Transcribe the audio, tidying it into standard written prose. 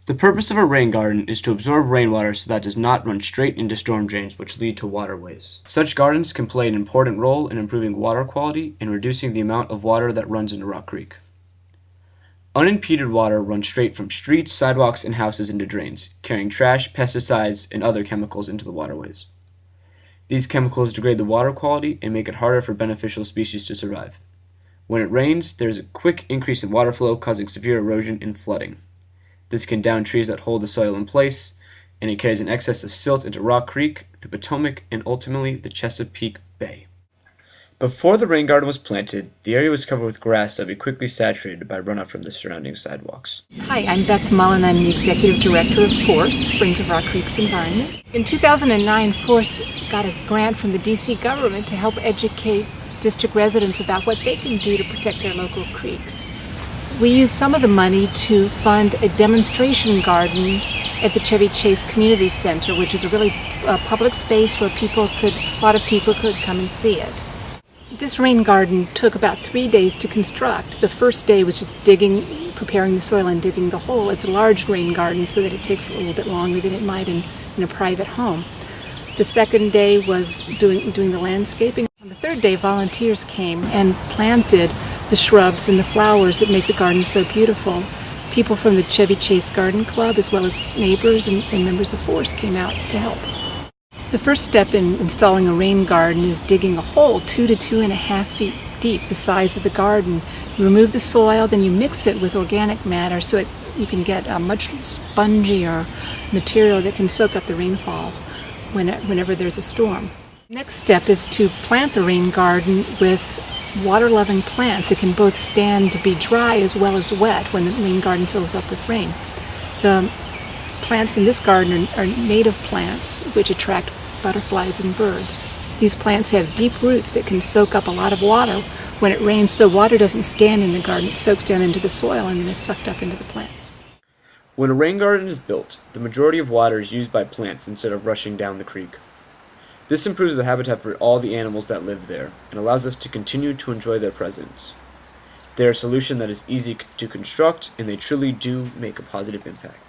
The purpose of a rain garden is to absorb rainwater so that it does not run straight into storm drains which lead to waterways. Such gardens can play an important role in improving water quality and reducing the amount of water that runs into Rock Creek. Unimpeded water runs straight from streets, sidewalks, and houses into drains, carrying trash, pesticides, and other chemicals into the waterways. These chemicals degrade the water quality and make it harder for beneficial species to survive. When it rains, there is a quick increase in water flow, causing severe erosion and flooding. This can down trees that hold the soil in place, and it carries an excess of silt into Rock Creek, the Potomac, and ultimately the Chesapeake Bay. Before the rain garden was planted, the area was covered with grass that would be quickly saturated by runoff from the surrounding sidewalks. Hi, I'm Beth Mullen. I'm the Executive Director of FORCE, Friends of Rock Creek's Environment. In 2009, FORCE got a grant from the DC government to help educate district residents about what they can do to protect their local creeks. We used some of the money to fund a demonstration garden at the Chevy Chase Community Center, which is a really public space where a lot of people could come and see it. This rain garden took about 3 days to construct. The first day was just preparing the soil and digging the hole. It's a large rain garden, so that it takes a little bit longer than it might in a private home. The second day was doing the landscaping. On the third day, volunteers came and planted the shrubs and the flowers that make the garden so beautiful. People from the Chevy Chase Garden Club, as well as neighbors and members of FORCE, came out to help. The first step in installing a rain garden is digging a hole 2 to 2.5 feet deep, the size of the garden. You remove the soil, then you mix it with organic matter so you can get a much spongier material that can soak up the rainfall whenever there's a storm. Next step is to plant the rain garden with water-loving plants that can both stand to be dry as well as wet when the rain garden fills up with rain. The plants in this garden are native plants which attract butterflies and birds. These plants have deep roots that can soak up a lot of water. When it rains, the water doesn't stand in the garden, it soaks down into the soil and then is sucked up into the plants. When a rain garden is built, the majority of water is used by plants instead of rushing down the creek. This improves the habitat for all the animals that live there and allows us to continue to enjoy their presence. They are a solution that is easy to construct, and they truly do make a positive impact.